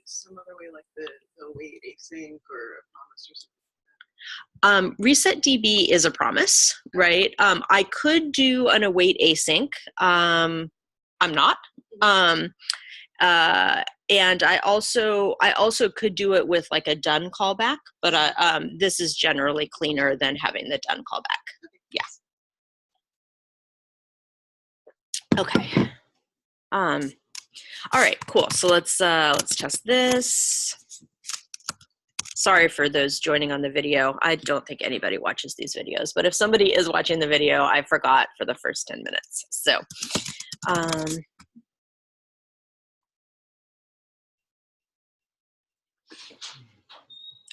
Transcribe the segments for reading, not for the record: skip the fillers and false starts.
some other way, like the await async or a promise or something? Reset DB is a promise, right? I could do an await async. I'm not. And I also could do it with like a done callback, but this is generally cleaner than having the done callback. Yeah. Okay. All right, cool. So let's test this. Sorry for those joining on the video. I don't think anybody watches these videos, but if somebody is watching the video, I forgot for the first 10 minutes. So,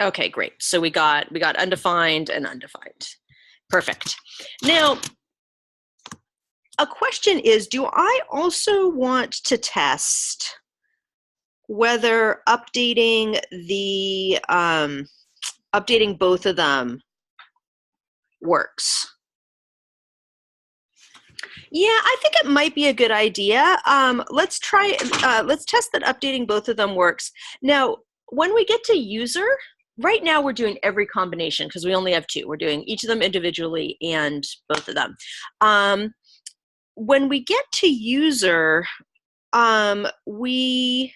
okay, great. So we got undefined and undefined. Perfect. Now, a question is, do I also want to test whether updating both of them works? Yeah, I think it might be a good idea. Let's test that updating both of them works. Now, when we get to user, right now we're doing every combination because we only have two. We're doing each of them individually and both of them. When we get to user, we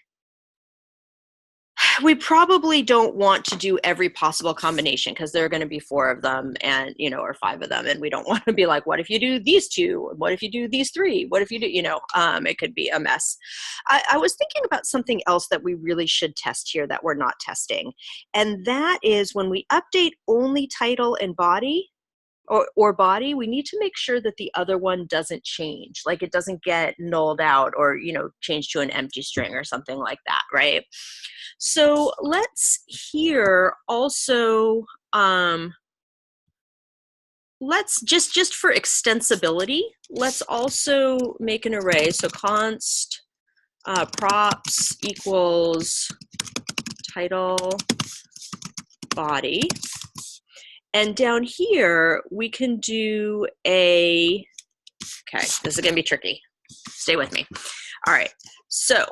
probably don't want to do every possible combination because there are going to be 4 of them and, or 5 of them. And we don't want to be like, what if you do these 2? What if you do these 3? What if you do, it could be a mess. I was thinking about something else that we really should test here that we're not testing. And that is when we update only title and body, or body, we need to make sure that the other one doesn't change, like it doesn't get nulled out or, change to an empty string or something like that, right? So let's here also, let's just for extensibility, let's also make an array. So const props equals title body. And down here, we can do okay, this is gonna be tricky. Stay with me. All right, so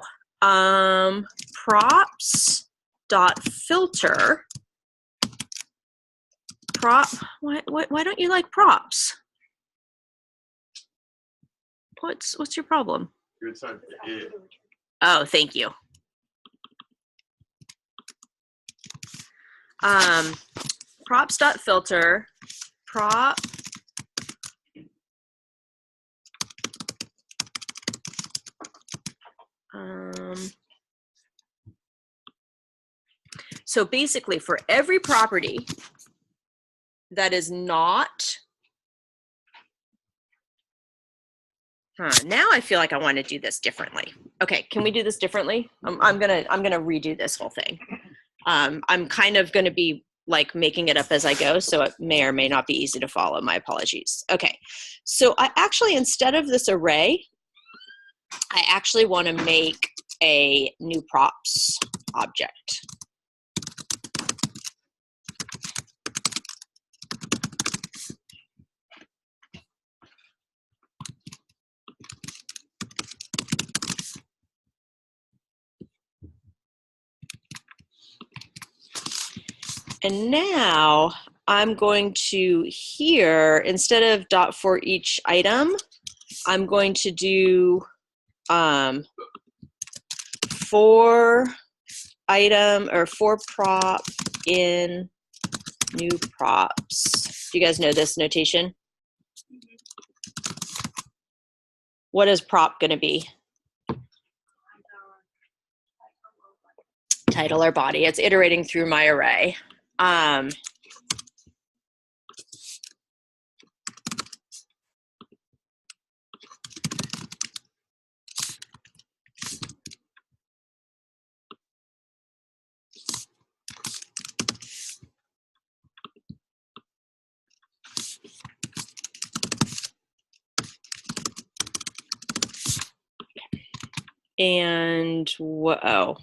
props.filter, why don't you like props? What's your problem? You're typing it. Oh, thank you. Props.filter, prop so basically for every property that is not, now I feel like I want to do this differently. Okay, can we do this differently? I'm gonna redo this whole thing. I'm kind of gonna be like making it up as I go, so it may or may not be easy to follow. My apologies. Okay, so I actually, instead of this array, I actually want to make a new props object. And now I'm going to here, instead of dot for each item, I'm going to do for item or for prop in new props. Do you guys know this notation? What is prop going to be? Title or body. It's iterating through my array. And whoa.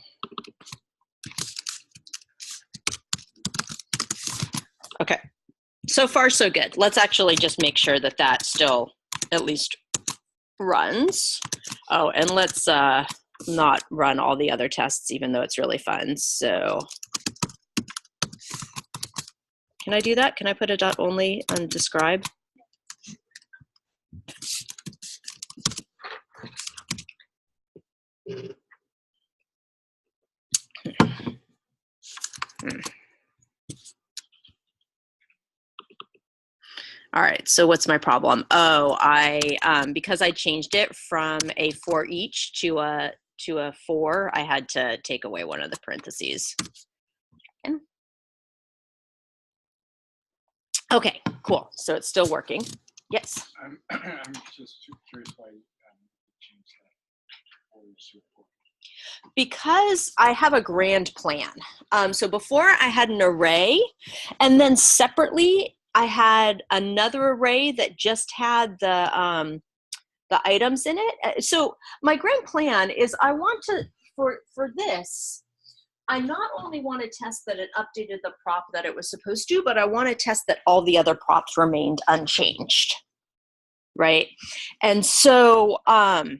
Okay, so far so good. Let's actually just make sure that that still at least runs. Oh, and let's not run all the other tests, even though it's really fun. So can I do that? Can I put a dot only on describe? All right, so what's my problem? Oh, because I changed it from a for each to a for, I had to take away one of the parentheses. Okay, cool. So it's still working. Yes. I'm just curious why you changed that. Because I have a grand plan. So before I had an array, and then separately I had another array that just had the items in it. So my grand plan is I want to, for this, I not only want to test that it updated the prop that it was supposed to, but I want to test that all the other props remained unchanged, right? And so what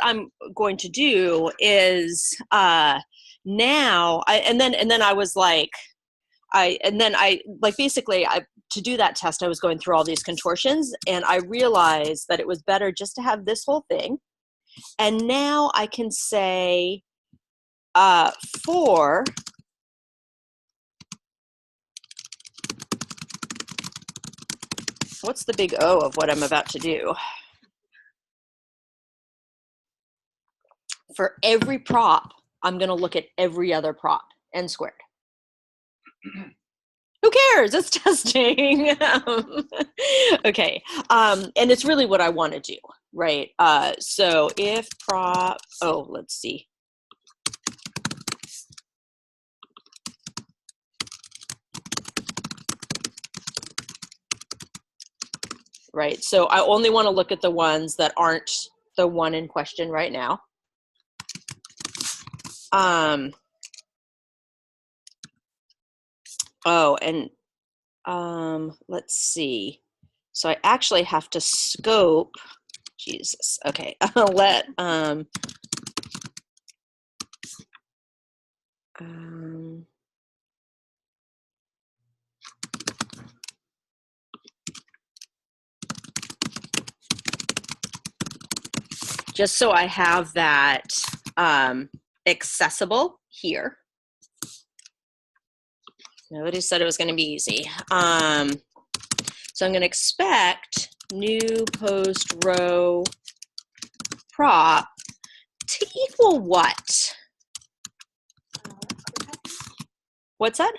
I'm going to do is now I was like, basically to do that test, I was going through all these contortions, and I realized that it was better just to have this whole thing. And now I can say for what's the big O of what I'm about to do? For every prop, I'm going to look at every other prop, n squared. Who cares? It's testing. Okay. And it's really what I want to do, right? So if prop, oh, let's see. Right. So I only want to look at the ones that aren't the one in question right now. Oh, and let's see. So I actually have to scope. Jesus. Okay. I'll let just so I have that accessible here. Nobody said it was going to be easy. So I'm going to expect new post row prop to equal what? What's that?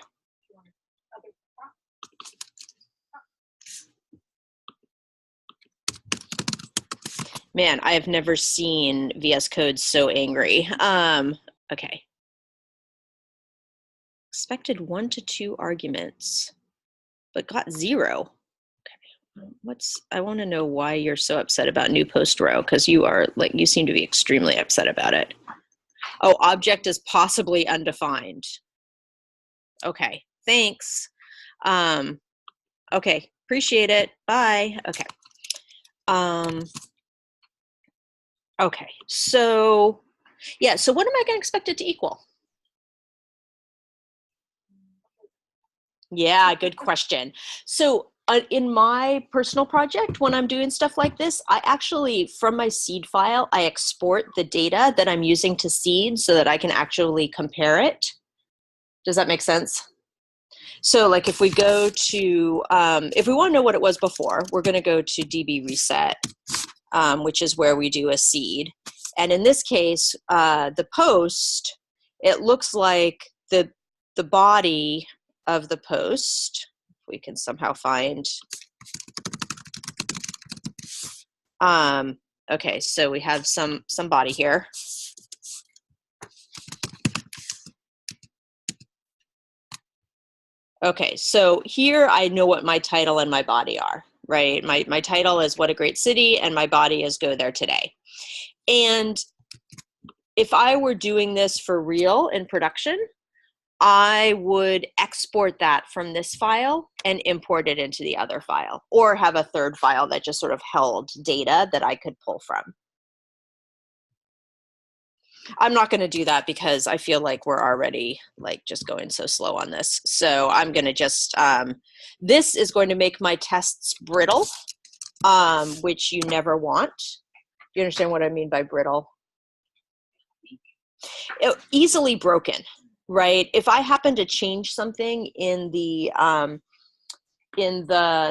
Man, I have never seen VS Code so angry. Okay. Expected 1 to 2 arguments, but got 0. Okay. I want to know why you're so upset about new post row, because you seem to be extremely upset about it. Oh, object is possibly undefined. Okay, thanks. Okay, appreciate it. Bye. Okay. Okay, so yeah, so what am I going to expect it to equal? Yeah, good question. So in my personal project, when I'm doing stuff like this, I actually, from my seed file, I export the data that I'm using to seed so that I can actually compare it. Does that make sense? So like if we go to, if we want to know what it was before, we're going to go to DB reset, which is where we do a seed. And in this case, the post, it looks like the body of the post, if we can somehow find, okay, so we have some body here. Okay, so here I know what my title and my body are, right? My title is What a Great City, and my body is Go There Today. And if I were doing this for real in production, I would export that from this file and import it into the other file, or have a third file that just sort of held data that I could pull from. I'm not going to do that because I feel like we're already like just going so slow on this. So I'm going to just, this is going to make my tests brittle, which you never want. Do you understand what I mean by brittle? Easily broken, right? If I happen to change something in the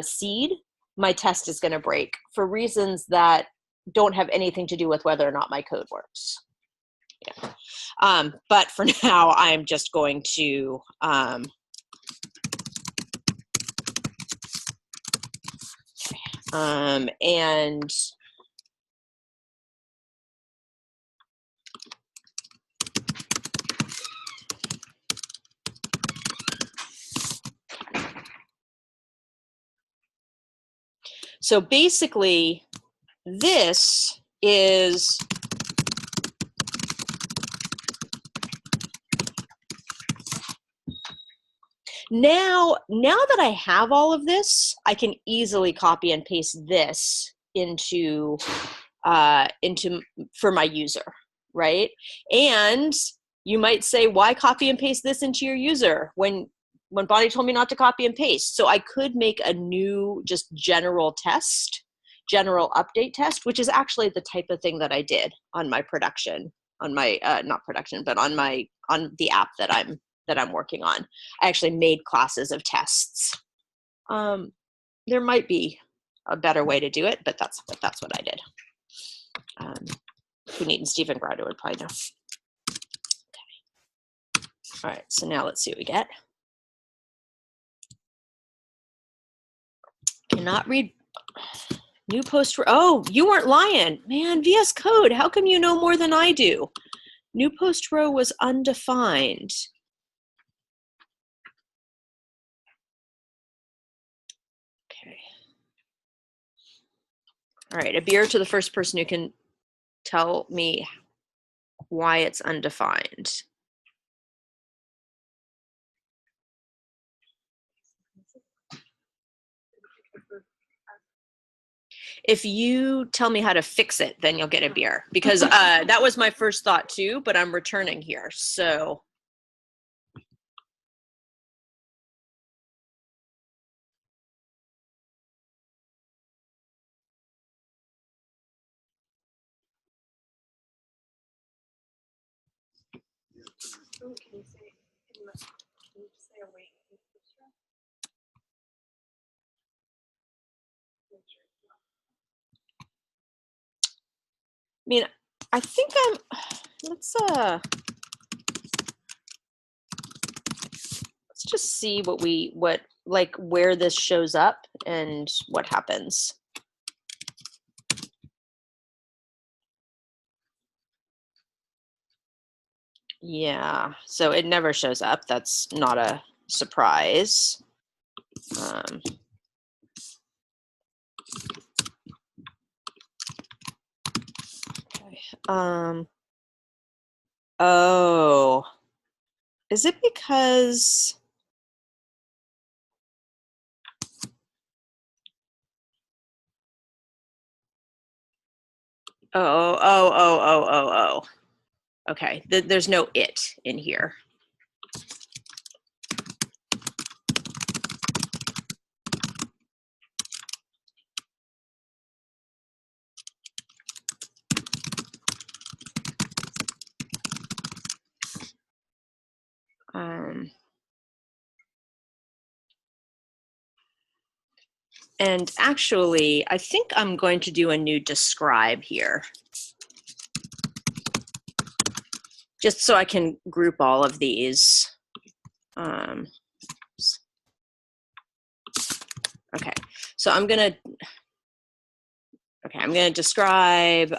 seed, my test is going to break for reasons that don't have anything to do with whether or not my code works. Yeah. But for now, I'm just going to and so basically this is now that I have all of this, I can easily copy and paste this into for my user, right? And you might say, why copy and paste this into your user when Bonnie told me not to copy and paste? So I could make a new just general test, general update test, which is actually the type of thing that I did on my production, on my not production, but on the app that I'm working on. I actually made classes of tests. There might be a better way to do it, but that's what I did. Puneet and Stephen Grado would probably know. Okay. All right, so now let's see what we get. Cannot read new post. Oh, you weren't lying. Man, VS Code, how come you know more than I do? New post row was undefined. Okay. All right, a beer to the first person who can tell me why it's undefined. If you tell me how to fix it, then you'll get a beer, because that was my first thought too, but I'm returning here, so. Oh, can you say awake? I mean, I think let's just see where this shows up and what happens. Yeah, so it never shows up. That's not a surprise. Okay. Oh, is it because? Oh. Okay, there's no it in here. And actually, I think I'm going to do a new describe here, just so I can group all of these. Okay, so I'm gonna describe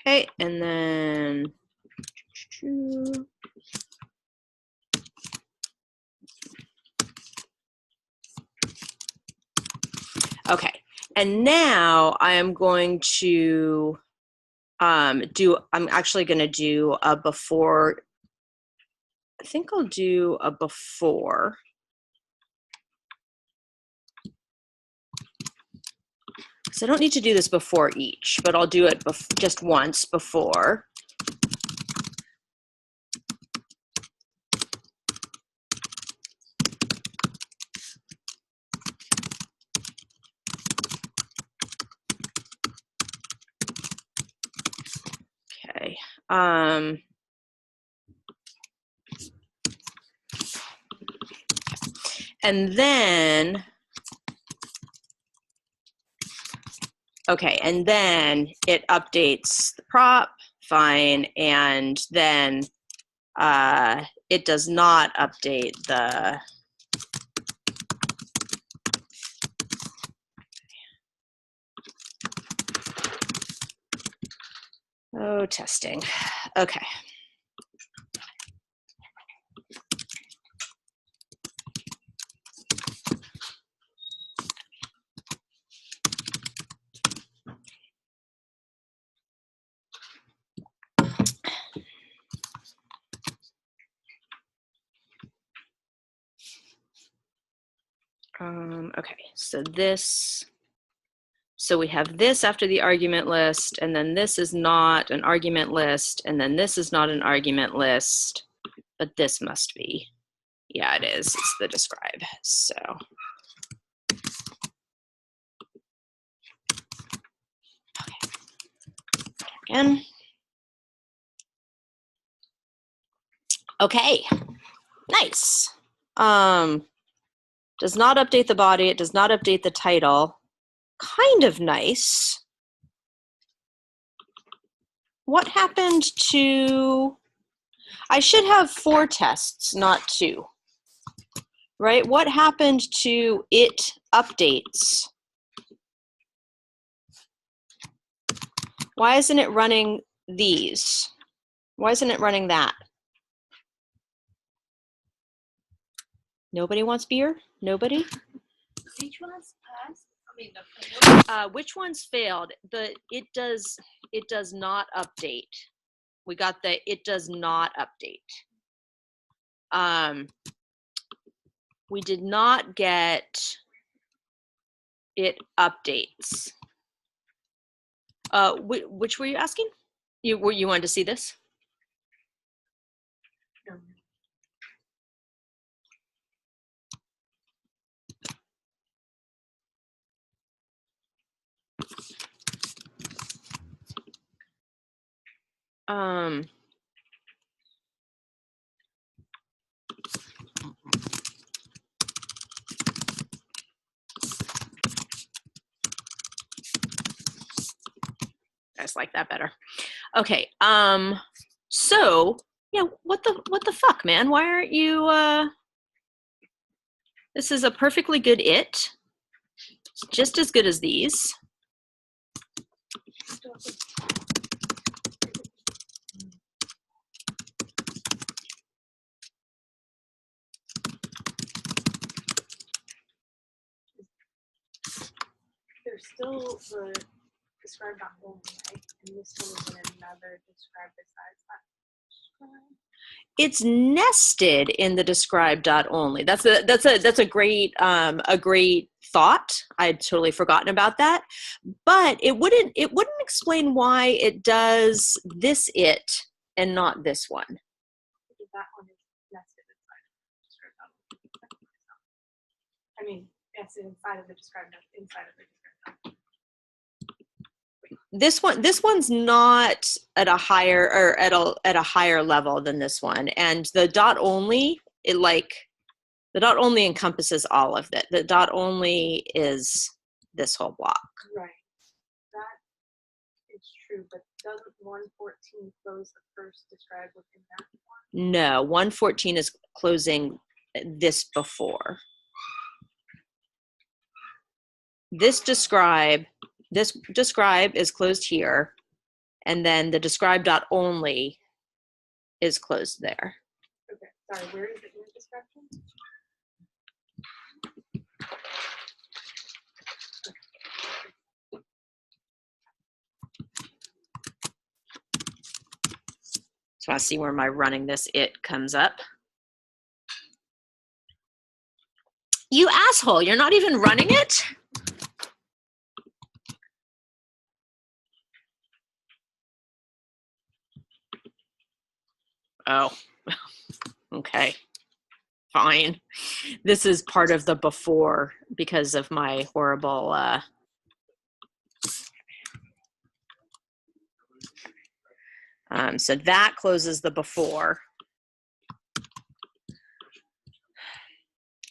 okay, and then okay, and now I am going to I'm actually going to do a before I think I'll do a before. So I don't need to do this before each, but I'll do it just once before. Okay. And then, okay, and then it updates the prop, fine, and then it does not update the testing. Okay. Okay, so we have this after the argument list, and then this is not an argument list, and then this is not an argument list, but this must be. Yeah, it is. It's the describe. So. Okay. Again. Okay. Nice. Does not update the body. It does not update the title. Kind of nice. What happened to, I should have 4 tests, not 2, right? What happened to it updates? Why isn't it running these? Why isn't it running that? Nobody wants beer? Nobody? Which one's passed? I mean, Which ones failed? It does not update. We got the it does not update. We did not get it updates. Which were you asking? You wanted to see this? no. I just like that better. Okay. So yeah, what the fuck, man? Why aren't you? This is a perfectly good it. It's just as good as these. There's still the describe.only, right? And this one is in another describe besides that. Describe. It's nested in the describe.only. That's a great thought. I'd totally forgotten about that. But it wouldn't explain why it does this it and not this one. Because that one is nested inside of the describe.only. I mean, nested inside of the describe inside of the describe. This one's not at a higher or at a higher level than this one, and the dot only the dot only encompasses all of it. The dot only is this whole block. Right. That is true, but doesn't 114 close the first describe within that one? No, 114 is closing this before. This describe is closed here, and then the describe.only is closed there. Okay, sorry, where is it in the description? So I see where my running this it comes up. You asshole, you're not even running it? Oh, okay, fine. This is part of the before because of my horrible, so that closes the before.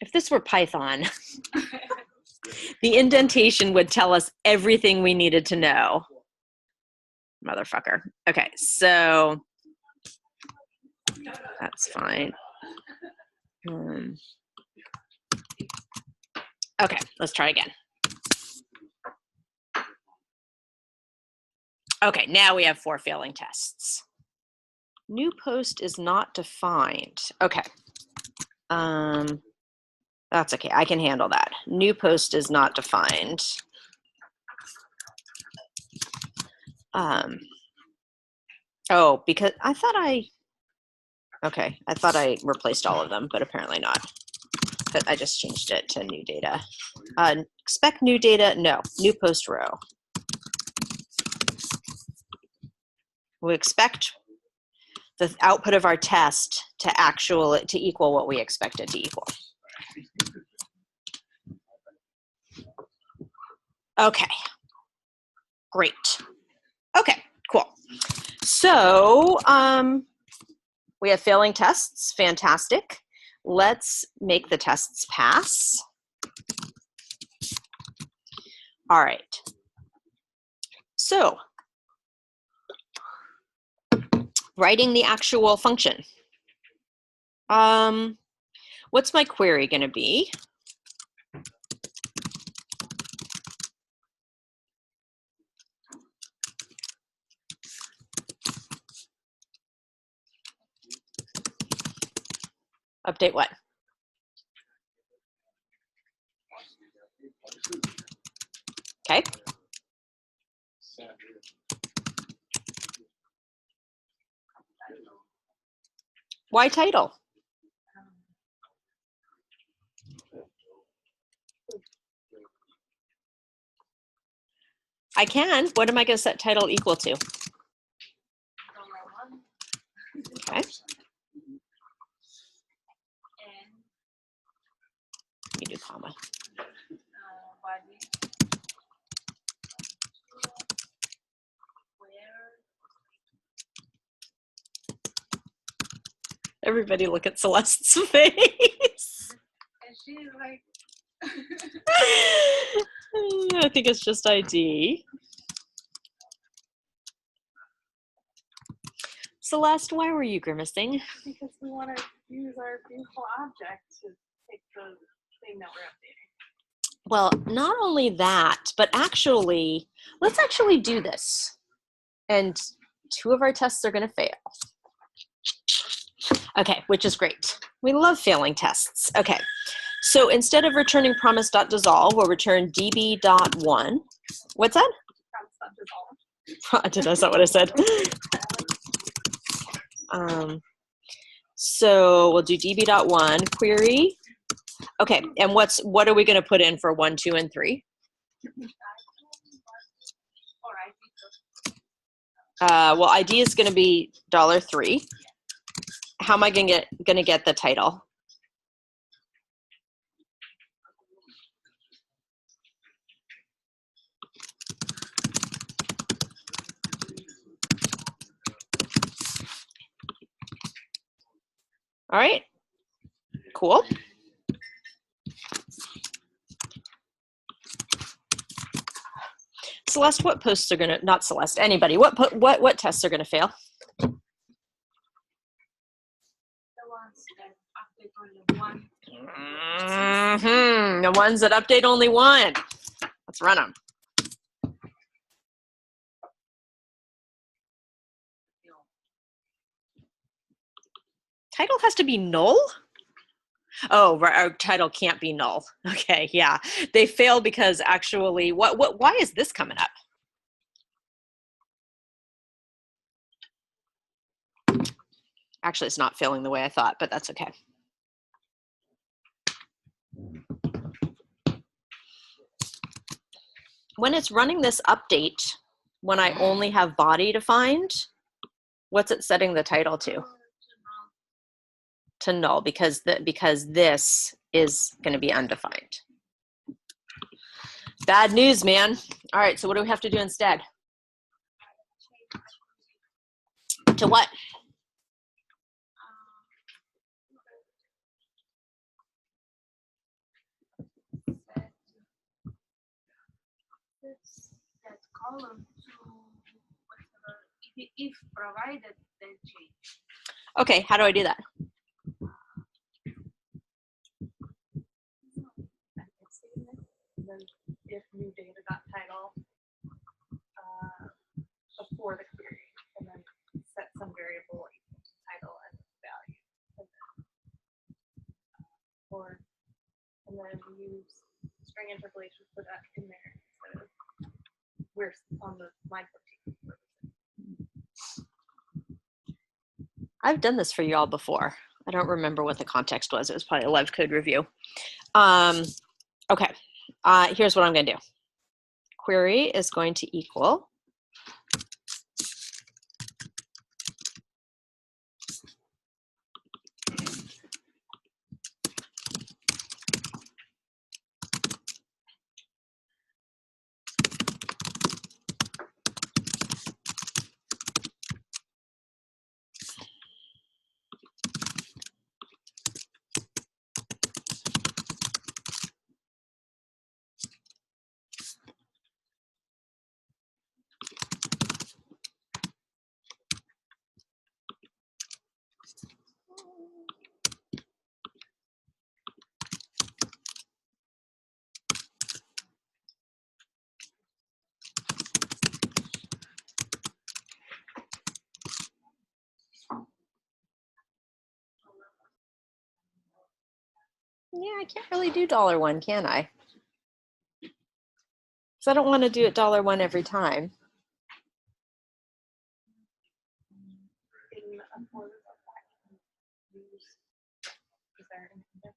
If this were Python, the indentation would tell us everything we needed to know. Motherfucker. Okay, so that's fine. Okay, let's try again. Okay, now we have 4 failing tests. New post is not defined. Okay. That's okay, I can handle that. New post is not defined. Oh, because I thought I replaced all of them, but apparently not. But I just changed it to new data. Expect new data, no, new post row. We expect the output of our test to equal what we expect it to equal. Okay, great. Okay, cool. So we have failing tests, fantastic. Let's make the tests pass. All right. So writing the actual function. What's my query going to be? Update what? Okay. Why title? I can. What am I going to set title equal to? Okay. You do comma. Everybody look at Celeste's face. And she's like, I think it's just ID. Celeste, why were you grimacing? because we want to use our beautiful object to take the thing that we're updating. Well, not only that, but actually, let's actually do this. And 2 of our tests are going to fail. Okay, which is great. We love failing tests. Okay, so instead of returning promise.dissolve, we'll return db.1. What's that? That's not what I said. So we'll do db.1 query. Okay, and what are we going to put in for 1, 2, and 3? Well, ID is going to be $3. How am I going to get the title? All right, cool. Celeste, what posts are going to, not Celeste, anybody, what tests are going to fail? The ones that update only one. The ones that update only 1. Let's run them. Title has to be null? Oh, our title can't be null. Okay, yeah. They fail because actually, why is this coming up? Actually, it's not failing the way I thought, but that's okay. when it's running this update, when I only have body defined, what's it setting the title to? To null, because this is going to be undefined. Bad news, man. All right, so what do we have to do instead? To what? That column to whatever, if provided, then change. Okay, how do I do that? Then if new data got title before the query, and then set some variable equal to title and value, and then use string interpolation for that in there instead of where on the line 14. I've done this for y'all before. I don't remember what the context was. It was probably a live code review. Okay, here's what I'm going to do. Query is going to equal yeah, I can't really do $1, can I? Because I don't want to do it $1 every time. In a form of that, use, is there an index?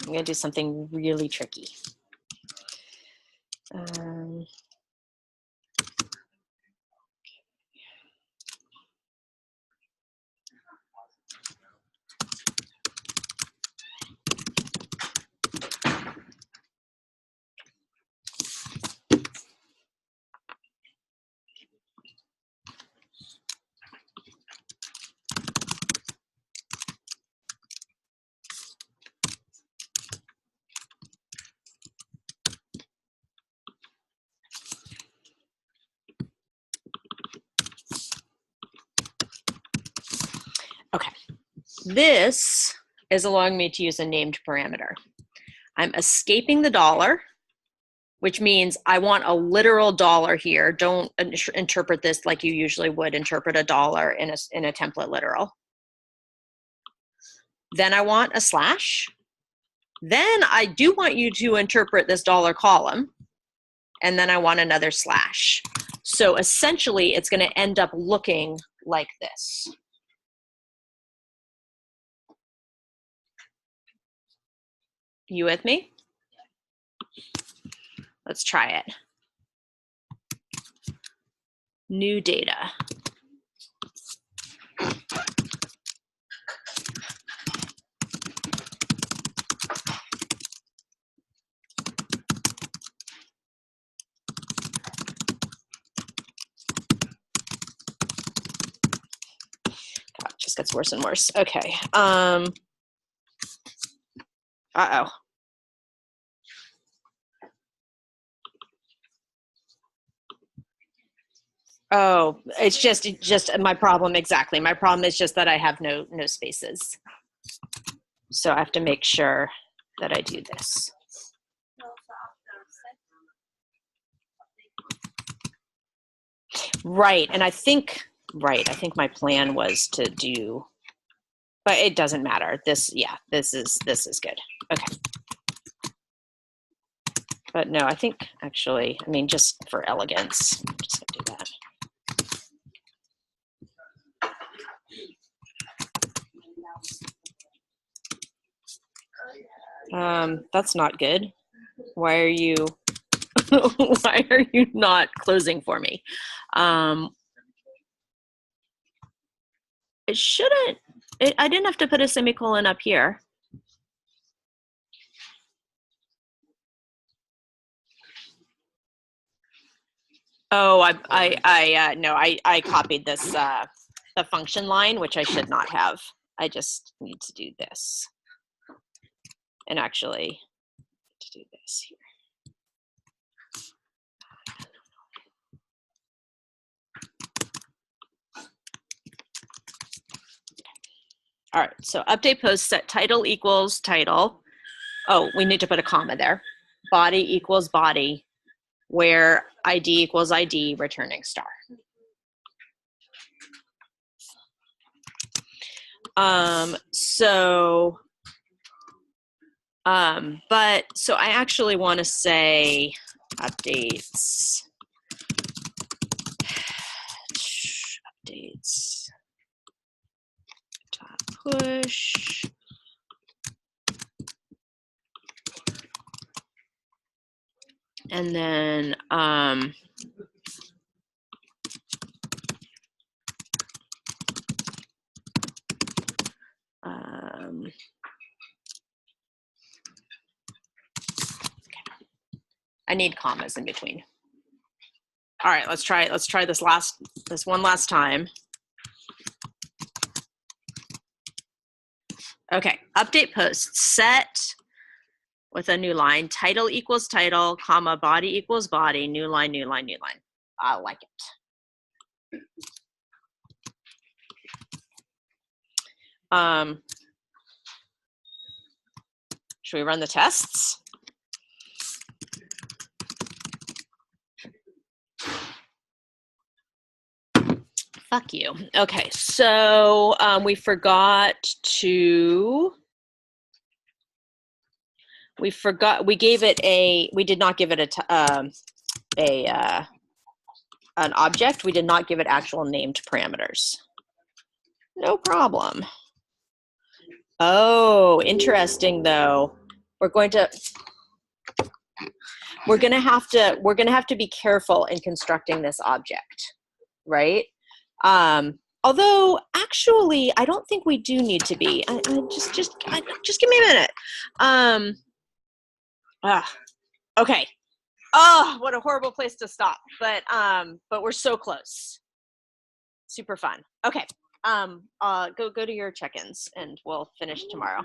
I'm going to do something really tricky. Okay, this is allowing me to use a named parameter. I'm escaping the dollar, which means I want a literal dollar here. Don't interpret this like you usually would interpret a dollar in a template literal. Then I want a slash. Then I do want you to interpret this dollar column. And then I want another slash. So essentially, it's going to end up looking like this. You with me? Let's try it. New data. God, it just gets worse and worse. Okay. Uh-oh. Oh, it's just my problem, exactly. My problem is just that I have no spaces. So I have to make sure that I do this. Right, and I think my plan was to do, but it doesn't matter. This is good. Okay. But no, I think actually, I mean, just for elegance, I'm just gonna do that. That's not good. Why are you, why are you not closing for me? It shouldn't, I didn't have to put a semicolon up here. Oh, I copied this, the function line, which I should not have. I just need to do this. And actually, to do this here. All right, so update post set title equals title. Oh, we need to put a comma there. Body equals body, where ID equals ID, returning star. So I actually want to say updates dot push and then I need commas in between. All right, let's try this one last time. Okay, update post set with a new line, title equals title, comma, body equals body, new line, new line, new line. I like it. Should we run the tests? Fuck you. Okay, so we forgot to, we gave it a, we did not give it an object. We did not give it actual named parameters. No problem. Oh, interesting though. We're going to have to be careful in constructing this object, right? Although actually, I don't think we do need to be. Just give me a minute. Okay. Oh, what a horrible place to stop. But we're so close. Super fun. Okay. Go to your check-ins and we'll finish tomorrow.